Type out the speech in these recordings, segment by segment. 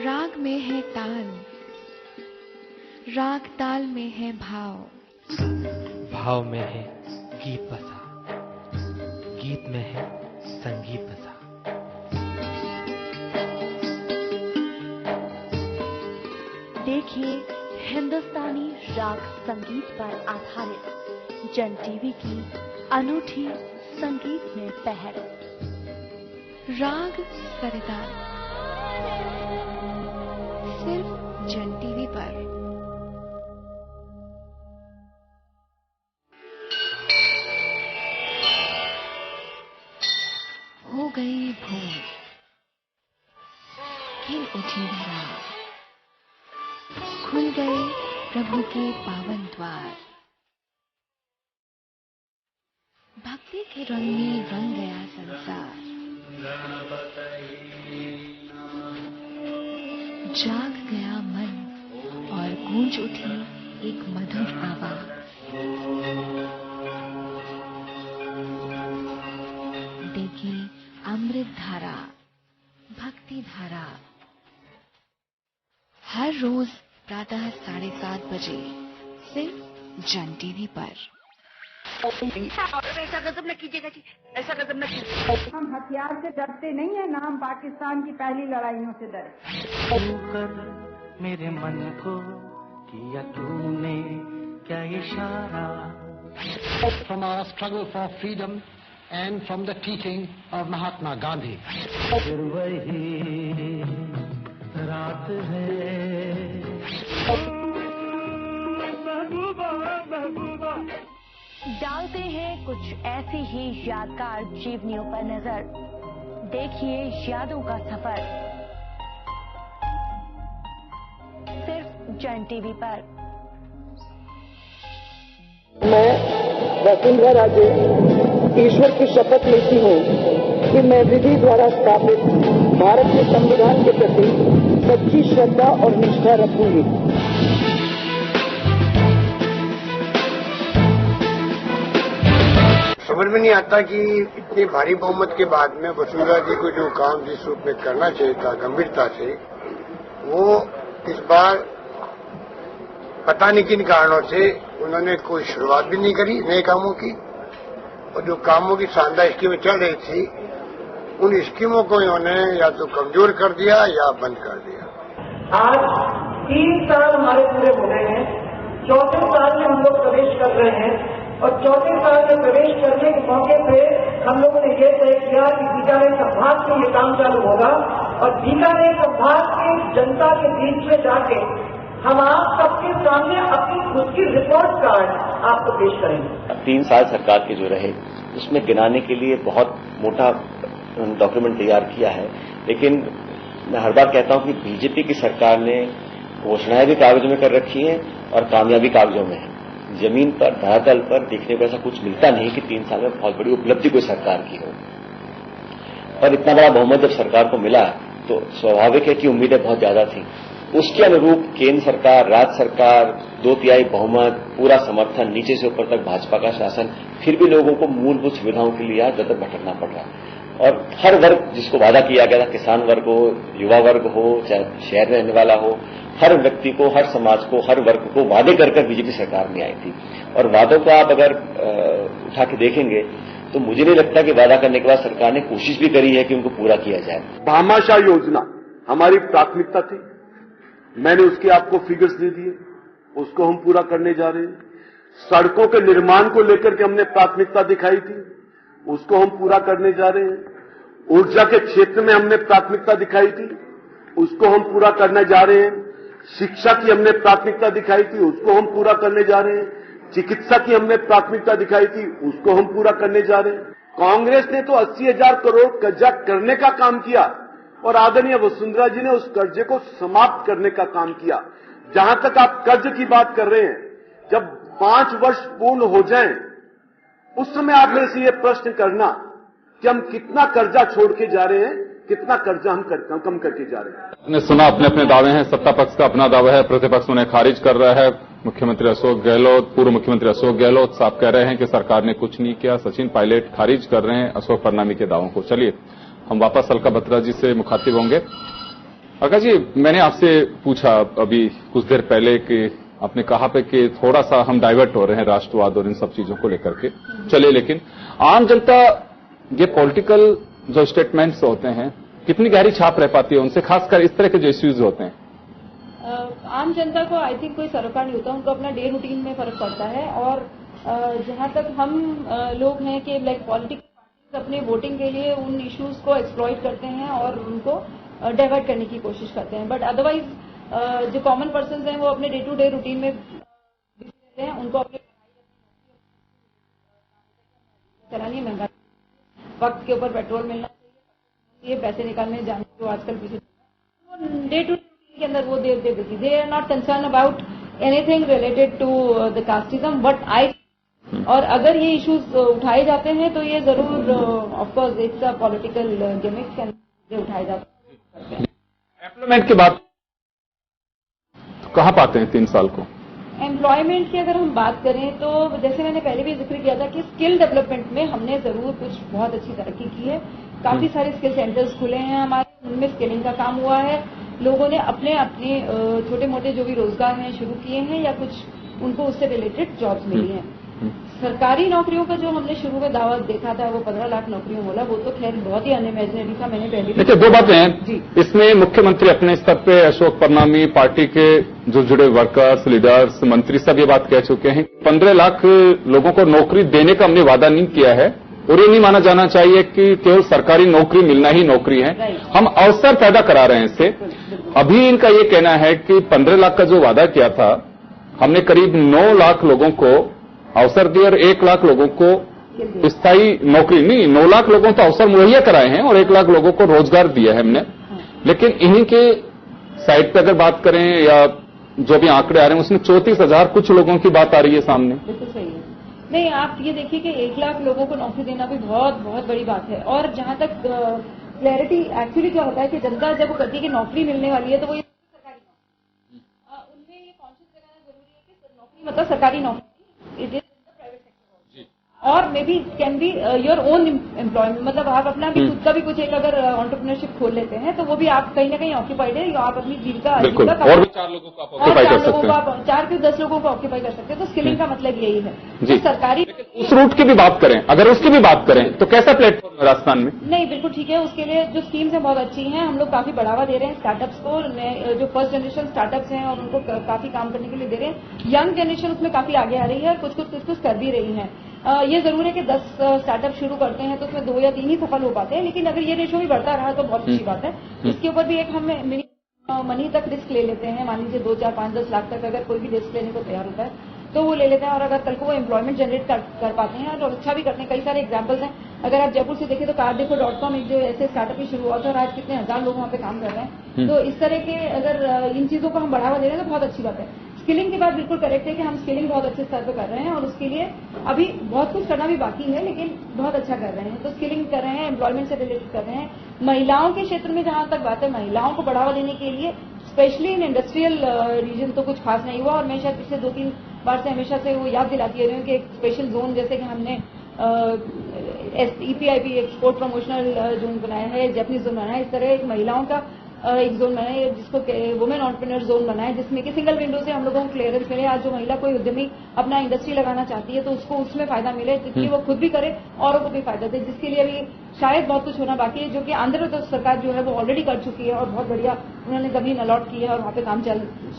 राग में है ताल, राग ताल में है भाव, भाव में है गीत बसा, गीत में है संगीत बसा। देखिए हिंदुस्तानी राग संगीत पर आधारित जन टीवी की अनूठी संगीत में पहल, राग सरिता, सिर्फ जन टीवी पर। हो गई भोर, खिल उठी धरा, खुल गए प्रभु के पावन द्वार। भक्ति के रंग में रंग गया संसार, जाग गया मन और गूंज उठी एक मधुर आवाज। देखिए अमृत धारा, भक्ति धारा, हर रोज प्रातः 7:30 बजे सिर्फ जन टीवी पर। ऐसा गजब न कीजिएगा जी, ऐसा गजब न कीजिए। हम हथियार से डरते नहीं है, ना हम पाकिस्तान की पहली लड़ाइयों से डरे। कर मेरे मन को किया तूने क्या इशारा। From our struggle for freedom and from the teaching of Mahatma Gandhi. फिर वही रात है। डालते हैं कुछ ऐसी ही यादगार जीवनियों पर नजर। देखिए यादों का सफर सिर्फ जन टीवी पर। मैं वसुंधरा राजे ईश्वर की शपथ लेती हूँ कि मैं विधि द्वारा स्थापित भारत के संविधान के प्रति सच्ची श्रद्धा और निष्ठा रखूंगी। समझ में नहीं आता कि इतनी भारी बहुमत के बाद में वसुंधरा जी को जो काम जिस रूप में करना चाहिए था गंभीरता से, वो इस बार पता नहीं किन कारणों से उन्होंने कोई शुरुआत भी नहीं करी नए कामों की, और जो कामों की शानदार स्कीमें चल रही थी उन स्कीमों को इन्होंने या तो कमजोर कर दिया या बंद कर दिया। आज 3 साल हमारे पूरे हो गए हैं, 4थे साल में हम लोग प्रवेश कर रहे हैं और 4थे साल में प्रवेश करने के मौके पे हम लोगों ने ये तय किया कि बीकानेर संभाग में ये काम चालू होगा और बीकानेर संभाग की जनता के बीच में जाके हम आप सबके सामने अपनी खुद की रिपोर्ट कार्ड आपको पेश करेंगे। 3 साल सरकार के जो रहे उसमें गिनाने के लिए बहुत मोटा डॉक्यूमेंट तैयार किया है, लेकिन मैं हर बार कहता हूं कि बीजेपी की सरकार ने घोषणाएं भी कागजों में कर रखी हैं और कामयाबी कागजों में है। जमीन पर धरातल पर देखने को ऐसा कुछ मिलता नहीं कि 3 साल में बहुत बड़ी उपलब्धि कोई सरकार की हो। और इतना बड़ा बहुमत जब सरकार को मिला तो स्वाभाविक है कि उम्मीदें बहुत ज्यादा थी। उसके अनुरूप केंद्र सरकार, राज्य सरकार, 2/3 बहुमत, पूरा समर्थन, नीचे से ऊपर तक भाजपा का शासन, फिर भी लोगों को मूलभूत सुविधाओं के लिए दर दर भटकना पड़ रहा। और हर वर्ग जिसको वादा किया गया था, किसान वर्ग हो, युवा वर्ग हो, चाहे शहर में रहने वाला हो, हर व्यक्ति को, हर समाज को, हर वर्ग को वादे कर बीजेपी सरकार में आई थी। और वादों को आप अगर उठा के देखेंगे तो मुझे नहीं लगता कि वादा करने के बाद सरकार ने कोशिश भी करी है कि उनको पूरा किया जाए। भामाशाह योजना हमारी प्राथमिकता थी, मैंने उसके आपको फिगर्स दे दिए, उसको हम पूरा करने जा रहे हैं। सड़कों के निर्माण को लेकर के हमने प्राथमिकता दिखाई थी, उसको हम पूरा करने जा रहे हैं। ऊर्जा के क्षेत्र में हमने प्राथमिकता दिखाई थी, उसको हम पूरा करने जा रहे हैं। शिक्षा की हमने प्राथमिकता दिखाई थी, उसको हम पूरा करने जा रहे हैं। चिकित्सा की हमने प्राथमिकता दिखाई थी, उसको हम पूरा करने जा रहे हैं। कांग्रेस ने तो 80,000 करोड़ कर्जा करने का काम किया और आदरणीय वसुंधरा जी ने उस कर्जे को समाप्त करने का काम किया। जहां तक आप कर्ज की बात कर रहे हैं, जब 5 वर्ष पूर्ण हो जाएं, उस समय आप मेरे से ये प्रश्न करना कि हम कितना कर्जा छोड़ के जा रहे हैं, कितना कर्जा हम कम करके जा रहे हैं। ने सुना, अपने अपने दावे हैं। सत्ता पक्ष का अपना दावा है, प्रतिपक्ष उन्हें खारिज कर रहा है। मुख्यमंत्री अशोक गहलोत, पूर्व मुख्यमंत्री अशोक गहलोत साहब कह रहे हैं कि सरकार ने कुछ नहीं किया। सचिन पायलट खारिज कर रहे हैं अशोक परनामी के दावों को। चलिए हम वापस अलका बत्रा जी से मुखातिब होंगे। आकाश जी, मैंने आपसे पूछा अभी कुछ देर पहले कि आपने कहा पे कि थोड़ा सा हम डाइवर्ट हो रहे हैं राष्ट्रवाद और इन सब चीजों को लेकर के। चले, लेकिन आम जनता ये पॉलिटिकल जो स्टेटमेंट्स होते हैं कितनी गहरी छाप रह पाती है उनसे, खासकर इस तरह के जो इश्यूज होते हैं? आम जनता को आई थिंक कोई सरोकार नहीं होता, उनको अपना डे रूटीन में फर्क पड़ता है। और जहां तक हम लोग हैं कि लाइक पॉलिटिकल अपने वोटिंग के लिए उन इश्यूज को एक्सप्लॉइट करते हैं और उनको डाइवर्ट करने की कोशिश करते हैं, बट अदरवाइज जो कॉमन पर्सन हैं वो अपने डे टू डे रूटीन में रहते हैं। उनको अपने चलानी है, महंगा वक्त के ऊपर पेट्रोल मिलना चाहिए, पैसे निकालने जाने जो आजकल पीछे डे टू डे के अंदर वो they are not concern about anything related to the casteism, but I और अगर ये इश्यूज उठाए जाते हैं तो ये जरूर of course it's a political gimmick and उठाए जाते हैं। एम्प्लॉयमेंट की बात तो कहाँ पाते हैं 3 साल को? एम्प्लॉयमेंट की अगर हम बात करें तो जैसे मैंने पहले भी जिक्र किया था कि स्किल डेवलपमेंट में हमने जरूर कुछ बहुत अच्छी तरक्की की है। काफी सारे स्किल सेंटर्स खुले हैं हमारे, उनमें स्किलिंग का काम हुआ है। लोगों ने अपने अपने छोटे मोटे जो भी रोजगार हैं शुरू किए हैं या कुछ उनको उससे रिलेटेड जॉब्स मिली हैं। सरकारी नौकरियों का जो हमने शुरू में दावा देखा था वो 15 लाख नौकरियों बोला, वो तो खैर बहुत ही अनइमेजिनेबल था। मैंने पहले देखिए 2 बातें हैं इसमें। मुख्यमंत्री अपने स्तर पे अशोक परनामी, पार्टी के जो जुड़े वर्कर्स, लीडर्स, मंत्री सब ये बात कह चुके हैं 15 लाख लोगों को नौकरी देने का हमने वादा नहीं किया है और ये नहीं माना जाना चाहिए कि केवल सरकारी नौकरी मिलना ही नौकरी है, हम अवसर पैदा करा रहे हैं इससे। अभी इनका ये कहना है कि 15 लाख का जो वादा किया था हमने करीब 9 लाख लोगों को अवसर दिए और 1 लाख लोगों को स्थायी नौकरी नहीं, 9 लाख लोगों को अवसर मुहैया कराए हैं और 1 लाख लोगों को रोजगार दिया है हमने। लेकिन इन्हीं के साइड पे अगर बात करें या जो भी आंकड़े आ रहे हैं उसमें 34,000 कुछ लोगों की बात आ रही है सामने। बिल्कुल सही है। नहीं, आप ये देखिए कि 1 लाख लोगों को नौकरी देना भी बहुत बहुत बड़ी बात है। और जहां तक क्लैरिटी एक्चुअली क्या होता है कि जनता जब वो कहती है कि नौकरी मिलने वाली है तो वो ये सरकारी नौकरी, उनमें ये कॉन्शियस लगाना जरूरी है कि नौकरी मतलब सरकारी नौकरी, इट इज प्राइवेट सेक्टर और may be can be your own employment, मतलब आप अपना भी खुद का भी कुछ एक अगर एंटरप्रेन्योरशिप खोल लेते हैं तो वो भी आप कहीं ना कहीं ऑक्यूपाइड है, आप अपनी जीविका और भी 4 लोगों को आप ऑक्यूपाई कर सकते हैं, 4 से 10 लोगों को ऑक्यूपाई कर सकते हैं। तो स्किलिंग का मतलब यही है जी। सरकारी उस रूट की भी बात करें, अगर उसकी भी बात करें तो कैसा प्लेटफॉर्म है राजस्थान में? नहीं, बिल्कुल ठीक है। उसके लिए जो स्कीम्स हैं बहुत अच्छी हैं, हम लोग काफी बढ़ावा दे रहे हैं स्टार्टअप्स को, जो फर्स्ट जनरेशन स्टार्टअप्स हैं और उनको काफी काम करने के लिए दे रहे हैं। यंग जनरेशन उसमें काफी आगे आ रही है, कुछ कर भी रही है। ये जरूर है कि 10 स्टार्टअप शुरू करते हैं तो उसमें 2 या 3 ही सफल हो पाते हैं, लेकिन अगर ये रेशो भी बढ़ता रहा तो बहुत अच्छी बात है। इसके ऊपर भी एक हम मनी तक रिस्क ले लेते हैं, मान लीजिए 2, 4, 5, 10 लाख तक अगर कोई भी रिस्क लेने को तैयार होता है तो वो ले लेते हैं और अगर कल को वो एम्प्लॉयमेंट जनरेट कर पाते हैं और अच्छा भी करते हैं। कई सारे एग्जाम्पल्स हैं, अगर आप जयपुर से देखें तो cardefo.com एक जो ऐसे स्टार्टअप ही शुरू हुआ था और आज कितने 1000 लोग वहाँ पे काम कर रहे हैं। तो इस तरह के अगर इन चीजों को हम बढ़ावा दे रहे हैं तो बहुत अच्छी बात है। स्किलिंग की बात बिल्कुल करेक्ट है कि हम स्किलिंग बहुत अच्छे स्तर पर कर रहे हैं और उसके लिए अभी बहुत कुछ करना भी बाकी है, लेकिन बहुत अच्छा कर रहे हैं। तो स्किलिंग कर रहे हैं, एम्प्लॉयमेंट से रिलेटेड कर रहे हैं। महिलाओं के क्षेत्र में जहां तक बात है, महिलाओं को बढ़ावा देने के लिए स्पेशली इन इंडस्ट्रियल रीजन तो कुछ खास नहीं हुआ और मैं शायद पिछले 2-3 बार से हमेशा से वो याद दिलाती रही हूँ कि एक स्पेशल जोन जैसे कि हमने EPIP एक्सपोर्ट प्रमोशनल जोन बनाया है, जैपनीज जोन बनाया है, इस तरह एक महिलाओं का एक जोन बनाया है जिसको वुमेन एंटरप्रेन्योर जोन बनाया है, जिसमें कि सिंगल विंडो से हम लोगों को क्लियरेंस मिले। आज जो महिला कोई उद्यमी अपना इंडस्ट्री लगाना चाहती है तो उसको उसमें फायदा मिले, जिसकी वो खुद भी करे औरों को भी फायदा दे, जिसके लिए अभी शायद बहुत कुछ होना बाकी है, जो कि आंध्र प्रदेश सरकार जो है वो ऑलरेडी कर चुकी है और बहुत बढ़िया उन्होंने जमीन अलॉट की है और वहाँ पे काम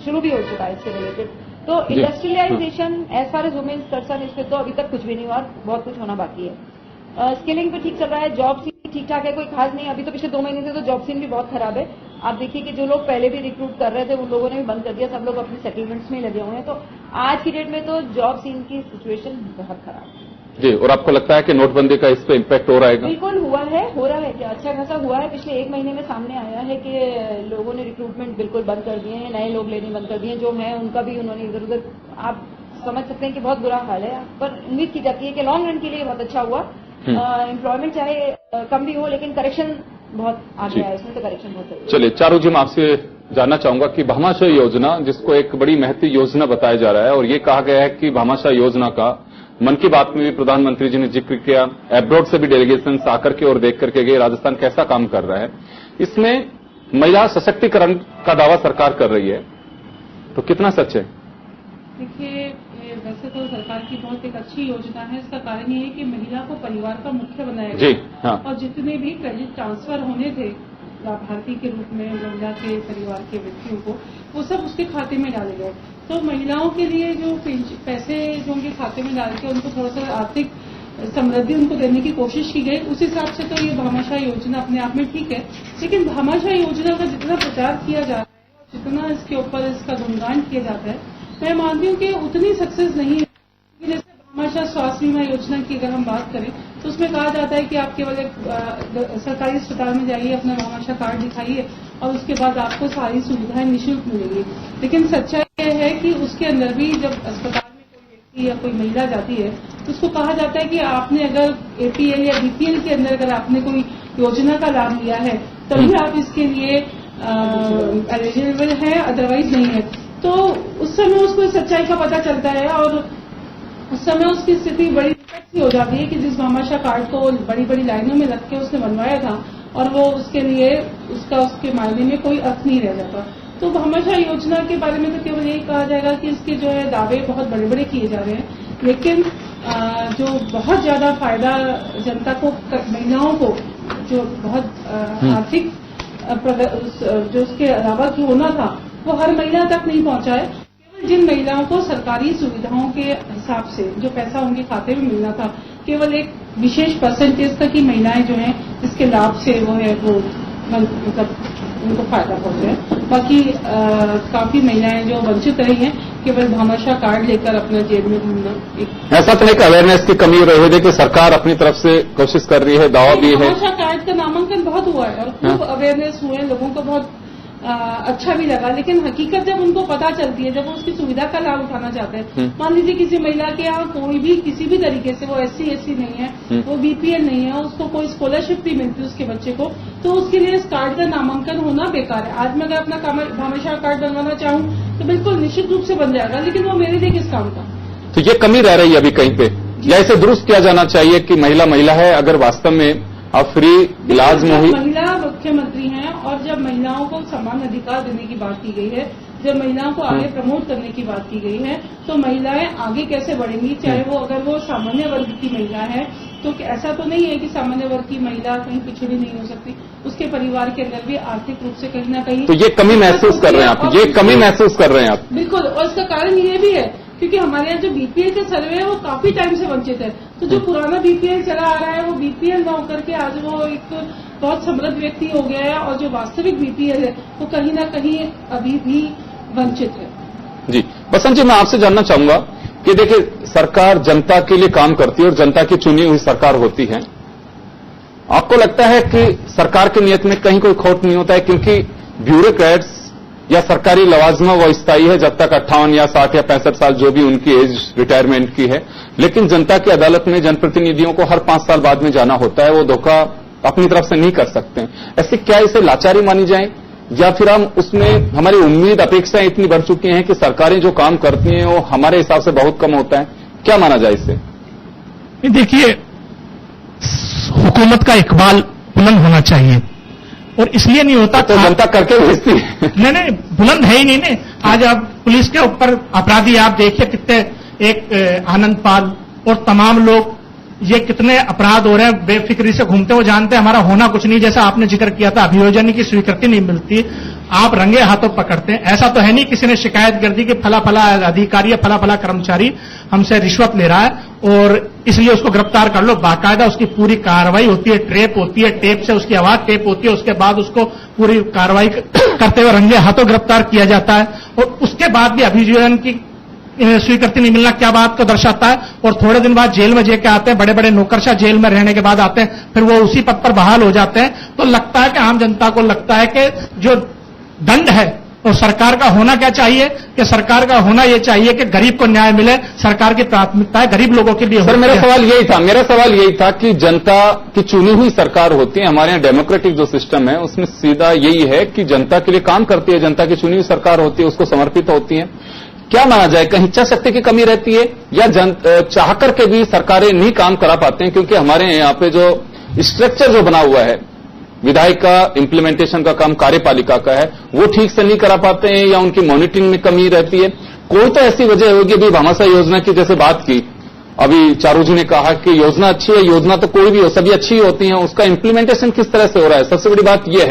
शुरू भी हो चुका है इससे रिलेटेड। तो industrialisation as far as women concern इस पे तो अभी तक कुछ भी नहीं हुआ, बहुत कुछ होना बाकी है। स्किलिंग पे ठीक चल रहा है, जॉब सीन ठीक ठाक है, कोई खास नहीं। अभी तो पिछले 2 महीने से तो जॉब सीन भी बहुत खराब है। आप देखिए कि जो लोग पहले भी रिक्रूट कर रहे थे उन लोगों ने भी बंद कर दिया, सब लोग अपने सेटलमेंट्स में लगे हुए हैं। तो आज की डेट में तो जॉब सीन की सिचुएशन बहुत खराब है जी। और आपको लगता है कि नोटबंदी का इस पे इम्पैक्ट हो रहा है? बिल्कुल हो रहा है क्या अच्छा खासा हुआ है। पिछले 1 महीने में सामने आया है कि लोगों ने रिक्रूटमेंट बिल्कुल बंद कर दिए हैं, नए लोग लेने बंद कर दिए हैं, जो है उनका भी उन्होंने इधर उधर, आप समझ सकते हैं कि बहुत बुरा हाल है। पर उम्मीद की जाती है कि लॉन्ग रन के लिए बहुत अच्छा हुआ। एम्प्लॉयमेंट चाहे कम भी हो लेकिन करेक्शन बहुत आगे आया, इसमें तो करेक्शन बहुत है। चलिए चारू जी, मैं आपसे जानना चाहूंगा कि भामाशाह योजना, जिसको एक बड़ी महती योजना बताया जा रहा है और ये कहा गया है कि भामाशाह योजना का मन की बात में भी प्रधानमंत्री जी ने जिक्र किया, एब्रॉड से भी डेलीगेशन आकर के और देख करके गए राजस्थान कैसा काम कर रहा है। इसमें महिला सशक्तिकरण का दावा सरकार कर रही है, तो कितना सच है? देखिए, वैसे तो सरकार की बहुत एक अच्छी योजना है। इसका कारण ये है कि महिला को परिवार का मुख्य बनाया गया। जी हाँ। और जितने भी क्रेडिट ट्रांसफर होने थे लाभार्थी के रूप में महिला के परिवार के व्यक्तियों को, वो सब उसके खाते में डाले गए। तो महिलाओं के लिए जो पैसे जो उनके खाते में डाल के उनको थोड़ा सा आर्थिक समृद्धि उनको देने की कोशिश की गई, उस हिसाब से तो ये भामाशाह योजना अपने आप में ठीक है। लेकिन भामाशाह योजना का जितना प्रचार किया जा रहा है, जितना इसके ऊपर इसका गुणगान किया जाता है, मैं मानती हूँ कि उतनी सक्सेस नहीं है। जैसे भामाशाह स्वास्थ्य बीमा योजना की अगर हम बात करें तो उसमें कहा जाता है कि आप केवल एक सरकारी अस्पताल में जाइए, अपना भामाशाह कार्ड दिखाइए और उसके बाद आपको सारी सुविधाएं निःशुल्क मिलेंगी। लेकिन सच्चाई यह है कि उसके अंदर भी जब अस्पताल में कोई व्यक्ति या कोई महिला जाती है तो उसको कहा जाता है कि आपने अगर एपीएल या बीपीएल के अंदर अगर आपने कोई योजना का लाभ लिया है तभी आप इसके लिए एलिजिबल है, अदरवाइज नहीं है। तो उस समय उसको सच्चाई का पता चलता है और उस समय उसकी स्थिति बड़ी दिक्कत हो जाती है कि जिस भामाशाह कार्ड को बड़ी बड़ी लाइनों में रख के उसने बनवाया था और वो उसके लिए उसके मायने में कोई अर्थ नहीं रह जाता। तो भामाशाह योजना के बारे में तो केवल यही कहा जाएगा कि इसके जो है दावे बहुत बड़े बड़े किए जा रहे हैं, लेकिन जो बहुत ज्यादा फायदा जनता को, महिलाओं को जो बहुत आर्थिक जो उसके अलावा जो होना था वो हर महिला तक नहीं पहुंचा है। केवल जिन महिलाओं को सरकारी सुविधाओं के हिसाब से जो पैसा उनके खाते में मिलना था, केवल एक विशेष परसेंटेज तक की महिलाएं जो हैं इसके लाभ से वो है वो मतलब उनको फायदा पहुंचा है। बाकी काफी महिलाएं जो वंचित रही हैं केवल भामाशाह कार्ड लेकर अपना जेब में घूमना। ऐसा तो नहीं कि अवेयरनेस की कमी रही है कि सरकार अपनी तरफ से कोशिश कर रही है, दावा भी है। भामाशाह कार्ड का नामांकन बहुत हुआ है और खूब अवेयरनेस हुए, लोगों को बहुत अच्छा भी लगा, लेकिन हकीकत जब उनको पता चलती है, जब वो उसकी सुविधा का लाभ उठाना चाहते हैं, मान लीजिए किसी महिला के यहाँ कोई भी किसी भी तरीके से वो SC नहीं है, वो BPL नहीं है, उसको कोई स्कॉलरशिप भी मिलती है उसके बच्चे को, तो उसके लिए इस कार्ड का नामांकन होना बेकार है। आज मैं अगर अपना भामाशाह कार्ड बनवाना चाहूँ तो बिल्कुल निश्चित रूप से बन जाएगा, लेकिन वो मेरे लिए किस काम का। तो ये कमी रह रही है अभी कहीं पे, या इसे दुरुस्त किया जाना चाहिए कि महिला है, अगर वास्तव में अब फ्री इलाज मुहिम। महिला मुख्यमंत्री हैं और जब महिलाओं को समान अधिकार देने की बात की गई है, जब महिलाओं को आगे प्रमोट करने की बात की गई है, तो महिलाएं आगे कैसे बढ़ेंगी, चाहे वो अगर वो सामान्य वर्ग की महिला है, तो ऐसा तो नहीं है कि सामान्य वर्ग की महिला कहीं पिछड़ी नहीं हो सकती, उसके परिवार के अंदर भी आर्थिक रूप से कहीं ना कहीं। तो ये कमी महसूस कर रहे हैं आप, ये कमी महसूस कर रहे हैं आप? बिल्कुल, और इसका कारण ये भी है क्योंकि हमारे यहाँ जो BPL का सर्वे है वो काफी टाइम से वंचित है। तो जो पुराना BPL चला आ रहा है वो BPL न होकर के आज वो एक बहुत समृद्ध व्यक्ति हो गया है, और जो वास्तविक BPL है वो कहीं ना कहीं अभी भी वंचित है। जी बसंत जी, मैं आपसे जानना चाहूंगा कि देखिए, सरकार जनता के लिए काम करती है और जनता की चुनी हुई सरकार होती है। आपको लगता है कि सरकार की नीयत में कहीं कोई खोट नहीं होता है? क्योंकि ब्यूरोक्रेट्स या सरकारी लवाजमा वो स्थायी है जब तक 58 या 60 या 65 साल जो भी उनकी एज रिटायरमेंट की है, लेकिन जनता की अदालत में जनप्रतिनिधियों को हर 5 साल बाद में जाना होता है, वो धोखा अपनी तरफ से नहीं कर सकते हैं। ऐसे क्या इसे लाचारी मानी जाए, या फिर हम उसमें हमारी उम्मीद अपेक्षाएं इतनी बढ़ चुकी हैं कि सरकारें जो काम करती हैं वो हमारे हिसाब से बहुत कम होता है? क्या माना जाए इसे? देखिए, हुकूमत का इकबाल बुलंद होना चाहिए और इसलिए नहीं होता तो जनता करके भेजती है। नहीं, बुलंद है ही नहीं। आज आप पुलिस के ऊपर अपराधी आप देखिए कितने, एक आनंद पाल और तमाम लोग, ये कितने अपराध हो रहे हैं, बेफिक्री से घूमते हुए जानते हैं हमारा होना कुछ नहीं। जैसा आपने जिक्र किया था, अभियोजन की स्वीकृति नहीं मिलती, आप रंगे हाथों पकड़ते हैं। ऐसा तो है नहीं किसी ने शिकायत कर दी कि फला फला अधिकारी या फला फला कर्मचारी हमसे रिश्वत ले रहा है और इसलिए उसको गिरफ्तार कर लो। बाकायदा उसकी पूरी कार्रवाई होती है, ट्रेप होती है, टेप से उसकी आवाज टेप होती है, उसके बाद उसको पूरी कार्रवाई करते हुए रंगे हाथों गिरफ्तार किया जाता है, और उसके बाद भी अभियोजन की स्वीकृति नहीं मिलना क्या बात को दर्शाता है। और थोड़े दिन बाद जेल में जेके आते हैं, बड़े बड़े नौकरशाह जेल में रहने के बाद आते हैं, फिर वो उसी पद पर बहाल हो जाते हैं। तो लगता है कि आम जनता को लगता है कि जो दंड है और सरकार का होना क्या चाहिए कि सरकार का होना यह चाहिए कि गरीब को न्याय मिले। सरकार की प्राथमिकता है गरीब लोगों के लिए। सर मेरा सवाल यही था कि जनता की चुनी हुई सरकार होती है, हमारे यहाँ डेमोक्रेटिक जो सिस्टम है उसमें सीधा यही है कि जनता के लिए काम करती है, जनता की चुनी हुई सरकार होती है, उसको समर्पित होती है। क्या माना जाए, कहीं इच्छा शक्ति की कमी रहती है या चाह करके भी सरकारें नहीं काम करा पाते हैं? क्योंकि हमारे यहाँ पे जो स्ट्रक्चर जो बना हुआ है विधायक का इम्प्लीमेंटेशन का काम कार्यपालिका का है, वो ठीक से नहीं करा पाते हैं या उनकी मॉनिटरिंग में कमी रहती है। कोई तो ऐसी वजह होगी। अभी भामाशाह योजना की जैसे बात की, अभी चारू जी ने कहा कि योजना अच्छी है, योजना तो कोई भी हो, सभी अच्छी होती है, उसका इम्प्लीमेंटेशन किस तरह से हो रहा है, सबसे बड़ी बात यह है।